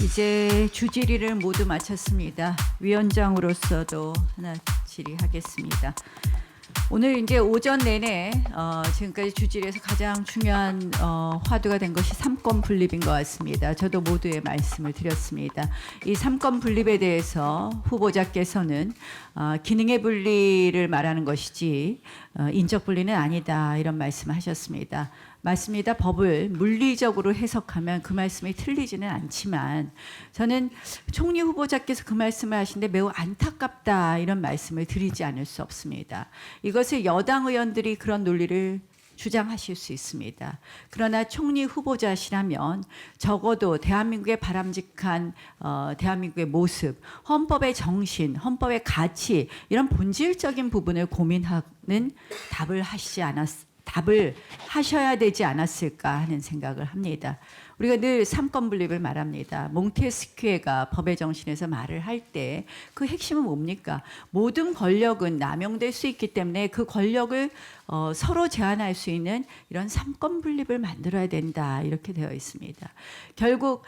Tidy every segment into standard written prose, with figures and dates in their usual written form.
이제 주질의를 모두 마쳤습니다. 위원장으로서도 하나 질의하겠습니다. 오늘 이제 오전 내내 지금까지 주질에서 가장 중요한 화두가 된 것이 삼권 분립인 것 같습니다. 저도 모두의 말씀을 드렸습니다. 이 삼권 분립에 대해서 후보자께서는 기능의 분리를 말하는 것이지 인적 분리는 아니다 이런 말씀하셨습니다. 맞습니다. 법을 물리적으로 해석하면 그 말씀이 틀리지는 않지만 저는 총리 후보자께서 그 말씀을 하시는데 매우 안타깝다 이런 말씀을 드리지 않을 수 없습니다. 이것을 여당 의원들이 그런 논리를 주장하실 수 있습니다. 그러나 총리 후보자시라면 적어도 대한민국의 바람직한 대한민국의 모습, 헌법의 정신, 헌법의 가치 이런 본질적인 부분을 고민하는 답을 하셔야 되지 않았을까 하는 생각을 합니다. 우리가 늘 삼권 분립을 말합니다. 몽테스키에가 법의 정신에서 말을 할 때 그 핵심은 뭡니까? 모든 권력은 남용될 수 있기 때문에 그 권력을 서로 제한할 수 있는 이런 삼권 분립을 만들어야 된다 이렇게 되어 있습니다. 결국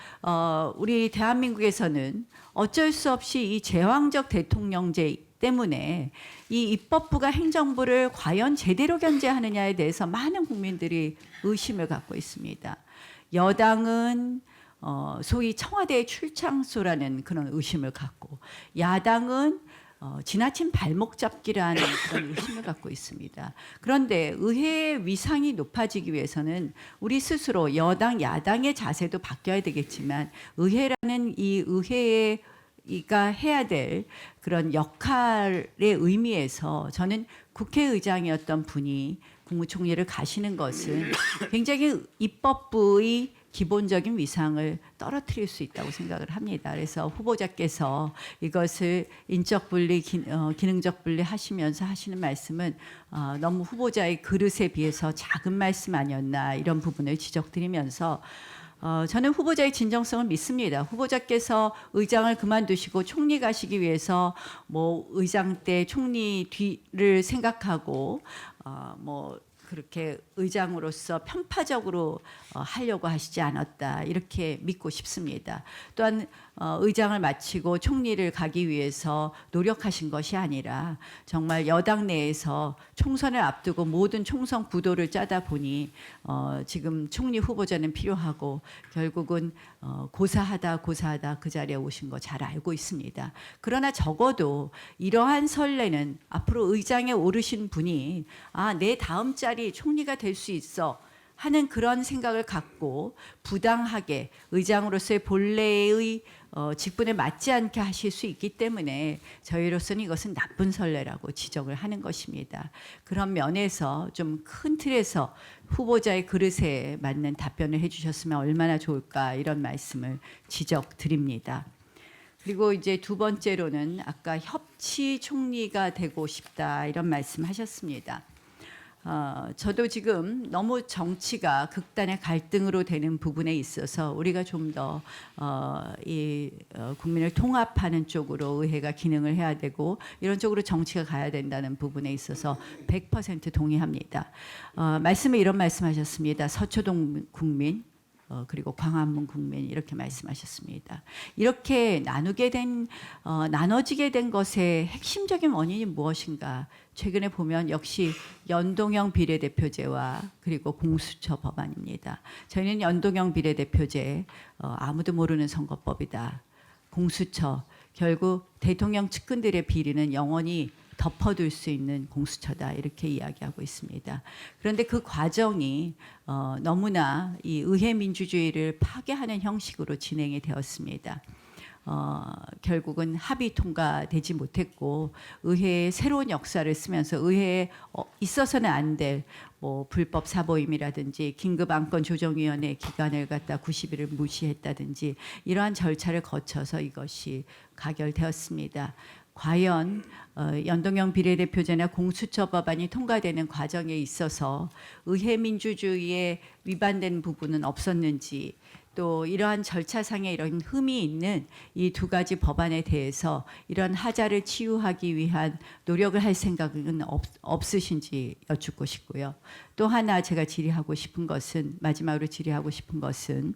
우리 대한민국에서는 어쩔 수 없이 이 제왕적 대통령제 때문에 이 입법부가 행정부를 과연 제대로 견제하느냐에 대해서 많은 국민들이 의심을 갖고 있습니다. 여당은 소위 청와대의 출장소라는 그런 의심을 갖고 야당은 지나친 발목 잡기라는 그런 의심을 갖고 있습니다. 그런데 의회의 위상이 높아지기 위해서는 우리 스스로 여당, 야당의 자세도 바뀌어야 되겠지만 의회라는 이 의회의 이가 해야 될 그런 역할의 의미에서 저는 국회의장이었던 분이 국무총리를 가시는 것은 굉장히 입법부의 기본적인 위상을 떨어뜨릴 수 있다고 생각을 합니다. 그래서 후보자께서 이것을 인적 분리, 기능적 분리 하시면서 하시는 말씀은 너무 후보자의 그릇에 비해서 작은 말씀 아니었나 이런 부분을 지적드리면서 저는 후보자의 진정성을 믿습니다. 후보자께서 의장을 그만두시고 총리 가시기 위해서 뭐 의장 때 총리 뒤를 생각하고 뭐 그렇게 의장으로서 편파적으로 하려고 하시지 않았다 이렇게 믿고 싶습니다. 또한 의장을 마치고 총리를 가기 위해서 노력하신 것이 아니라 정말 여당 내에서 총선을 앞두고 모든 총선 구도를 짜다 보니 지금 총리 후보자는 필요하고 결국은 고사하다 그 자리에 오신 거 잘 알고 있습니다. 그러나 적어도 이러한 선례는 앞으로 의장에 오르신 분이 내 다음 자리 총리가 될 수 있어 하는 그런 생각을 갖고 부당하게 의장으로서의 본래의 직분에 맞지 않게 하실 수 있기 때문에 저희로서는 이것은 나쁜 선례라고 지적을 하는 것입니다. 그런 면에서 좀 큰 틀에서 후보자의 그릇에 맞는 답변을 해주셨으면 얼마나 좋을까 이런 말씀을 지적드립니다. 그리고 이제 두 번째로는 아까 협치 총리가 되고 싶다 이런 말씀하셨습니다. 저도 지금 너무 정치가 극단의 갈등으로 되는 부분에 있어서 우리가 좀 더 국민을 통합하는 쪽으로 의회가 기능을 해야 되고 이런 쪽으로 정치가 가야 된다는 부분에 있어서 100% 동의합니다. 말씀에 이런 말씀하셨습니다. 서초동 국민 그리고 광화문 국민 이렇게 말씀하셨습니다. 이렇게 나눠지게 된 것의 핵심적인 원인이 무엇인가? 최근에 보면 역시 연동형 비례대표제와 그리고 공수처 법안입니다. 저희는 연동형 비례대표제 아무도 모르는 선거법이다. 공수처 결국 대통령 측근들의 비리는 영원히 덮어둘 수 있는 공수처다 이렇게 이야기하고 있습니다. 그런데 그 과정이 너무나 이 의회 민주주의를 파괴하는 형식으로 진행이 되었습니다. 결국은 합의 통과되지 못했고 의회의 새로운 역사를 쓰면서 의회에 있어서는 안 될 뭐 불법 사보임이라든지 긴급 안건 조정위원회 기간을 갖다 90일을 무시했다든지 이러한 절차를 거쳐서 이것이 가결되었습니다. 과연 연동형 비례대표제나 공수처 법안이 통과되는 과정에 있어서 의회 민주주의에 위반된 부분은 없었는지 또 이러한 절차상의 이런 흠이 있는 이 두 가지 법안에 대해서 이런 하자를 치유하기 위한 노력을 할 생각은 없으신지 여쭙고 싶고요. 또 하나 제가 마지막으로 질의하고 싶은 것은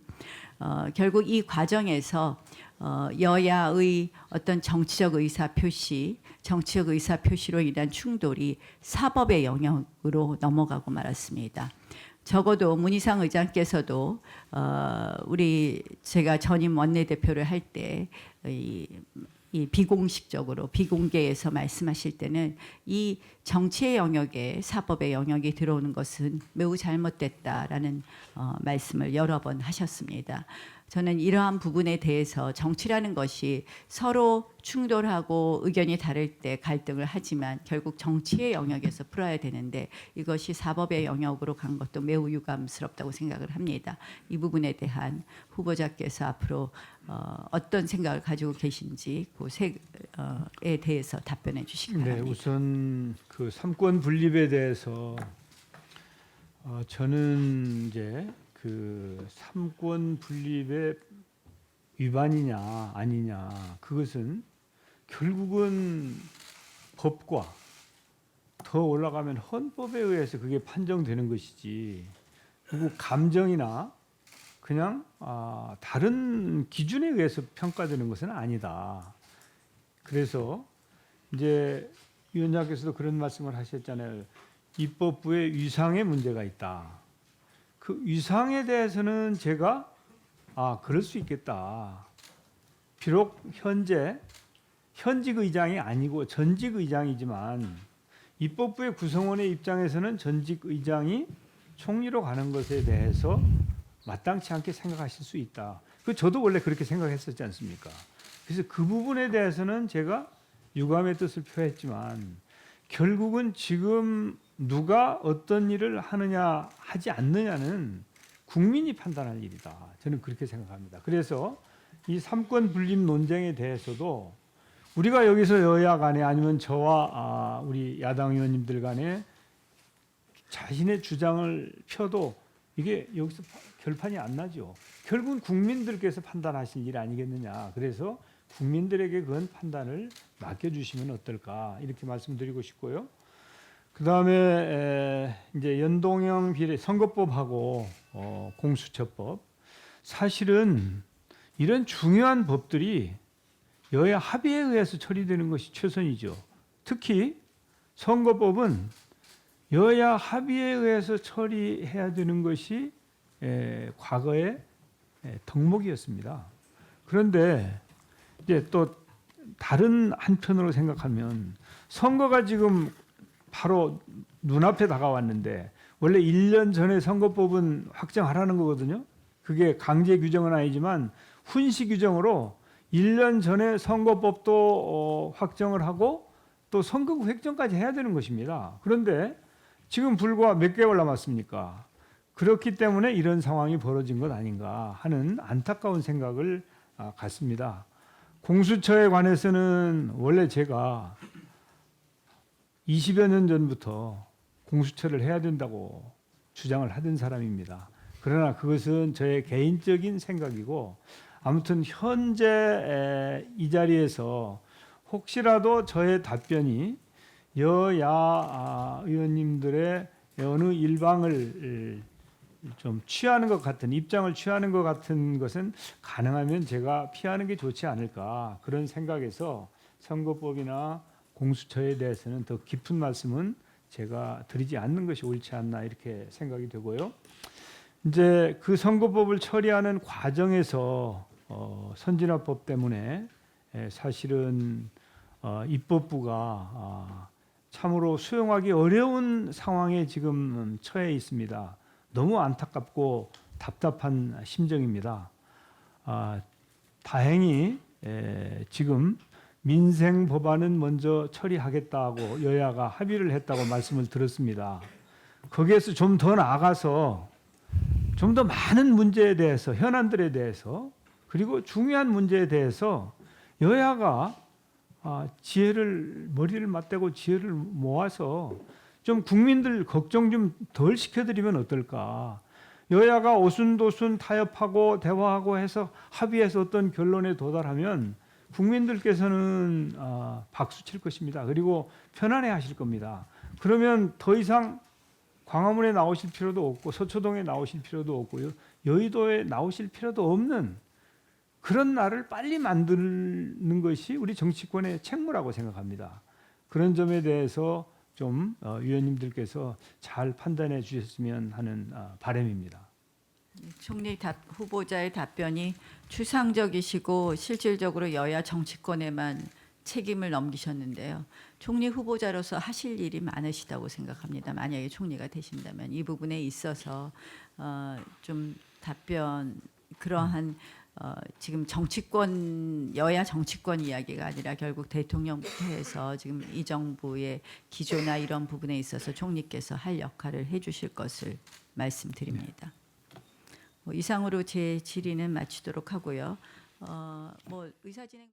결국 이 과정에서 여야의 어떤 정치적 의사 표시로 인한 충돌이 사법의 영역으로 넘어가고 말았습니다. 적어도 문희상 의장께서도 제가 전임 원내대표를 할 때 이 비공식적으로 비공개에서 말씀하실 때는 이 정치의 영역에 사법의 영역이 들어오는 것은 매우 잘못됐다라는 말씀을 여러 번 하셨습니다. 저는 이러한 부분에 대해서 정치라는 것이 서로 충돌하고 의견이 다를 때 갈등을 하지만 결국 정치의 영역에서 풀어야 되는데 이것이 사법의 영역으로 간 것도 매우 유감스럽다고 생각을 합니다. 이 부분에 대한 후보자께서 앞으로 어떤 생각을 가지고 계신지 그에 대해서 답변해 주시기 바랍니다. 네, 우선 그 삼권 분립에 대해서 저는 이제 그 삼권 분립의 위반이냐 아니냐 그것은 결국은 법과 더 올라가면 헌법에 의해서 그게 판정되는 것이지 그리고 감정이나 그냥 다른 기준에 의해서 평가되는 것은 아니다. 그래서 이제 위원장께서도 그런 말씀을 하셨잖아요. 입법부의 위상에 문제가 있다. 그 위상에 대해서는 제가 그럴 수 있겠다. 비록 현직 의장이 아니고 전직 의장이지만 입법부의 구성원의 입장에서는 전직 의장이 총리로 가는 것에 대해서 마땅치 않게 생각하실 수 있다. 저도 원래 그렇게 생각했었지 않습니까? 그래서 그 부분에 대해서는 제가 유감의 뜻을 표했지만 결국은 지금 누가 어떤 일을 하느냐 하지 않느냐는 국민이 판단할 일이다. 저는 그렇게 생각합니다. 그래서 이 삼권 분립 논쟁에 대해서도 우리가 여기서 여야 간에 아니면 저와 우리 야당 의원님들 간에 자신의 주장을 펴도 이게 여기서 결판이 안 나죠. 결국은 국민들께서 판단하실 일 아니겠느냐. 그래서 국민들에게 그런 판단을 맡겨주시면 어떨까 이렇게 말씀드리고 싶고요. 그 다음에 이제 연동형 비례 선거법하고 공수처법 사실은 이런 중요한 법들이 여야 합의에 의해서 처리되는 것이 최선이죠. 특히 선거법은 여야 합의에 의해서 처리해야 되는 것이 과거의 덕목이었습니다. 그런데 이제 또 다른 한편으로 생각하면 선거가 지금 바로 눈앞에 다가왔는데 원래 1년 전에 선거법은 확정하라는 거거든요. 그게 강제 규정은 아니지만 훈시 규정으로 1년 전에 선거법도 확정을 하고 또 선거구 획정까지 해야 되는 것입니다. 그런데 지금 불과 몇 개월 남았습니까? 그렇기 때문에 이런 상황이 벌어진 것 아닌가 하는 안타까운 생각을 갖습니다. 공수처에 관해서는 원래 제가 20여 년 전부터 공수처를 해야 된다고 주장을 하던 사람입니다. 그러나 그것은 저의 개인적인 생각이고 아무튼 현재 이 자리에서 혹시라도 저의 답변이 여야 의원님들의 어느 일방을 좀 취하는 것 같은 입장을 취하는 것 같은 것은 가능하면 제가 피하는 게 좋지 않을까 그런 생각에서 선거법이나 공수처에 대해서는 더 깊은 말씀은 제가 드리지 않는 것이 옳지 않나 이렇게 생각이 되고요. 이제 그 선거법을 처리하는 과정에서 선진화법 때문에 사실은 입법부가 참으로 수용하기 어려운 상황에 지금 처해 있습니다. 너무 안타깝고 답답한 심정입니다. 다행히 지금 민생 법안은 먼저 처리하겠다고 여야가 합의를 했다고 말씀을 들었습니다. 거기에서 좀 더 나아가서 좀 더 많은 문제에 대해서 현안들에 대해서 그리고 중요한 문제에 대해서 여야가 머리를 맞대고 지혜를 모아서 좀 국민들 걱정 좀 덜 시켜드리면 어떨까. 여야가 오순도순 타협하고 대화하고 해서 합의해서 어떤 결론에 도달하면 국민들께서는 박수 칠 것입니다. 그리고 편안해 하실 겁니다. 그러면 더 이상 광화문에 나오실 필요도 없고 서초동에 나오실 필요도 없고요. 여의도에 나오실 필요도 없는 그런 날을 빨리 만드는 것이 우리 정치권의 책무라고 생각합니다. 그런 점에 대해서 좀 위원님들께서 잘 판단해 주셨으면 하는 바람입니다. 총리 후보자의 답변이 추상적이시고 실질적으로 여야 정치권에만 책임을 넘기셨는데요. 총리 후보자로서 하실 일이 많으시다고 생각합니다. 만약에 총리가 되신다면 이 부분에 있어서 좀 답변 그러한 지금 정치권 여야 정치권 이야기가 아니라 결국 대통령부터 해서 지금 이 정부의 기조나 이런 부분에 있어서 총리께서 할 역할을 해주실 것을 말씀드립니다. 이상으로 제 질의는 마치도록 하고요. 의사진행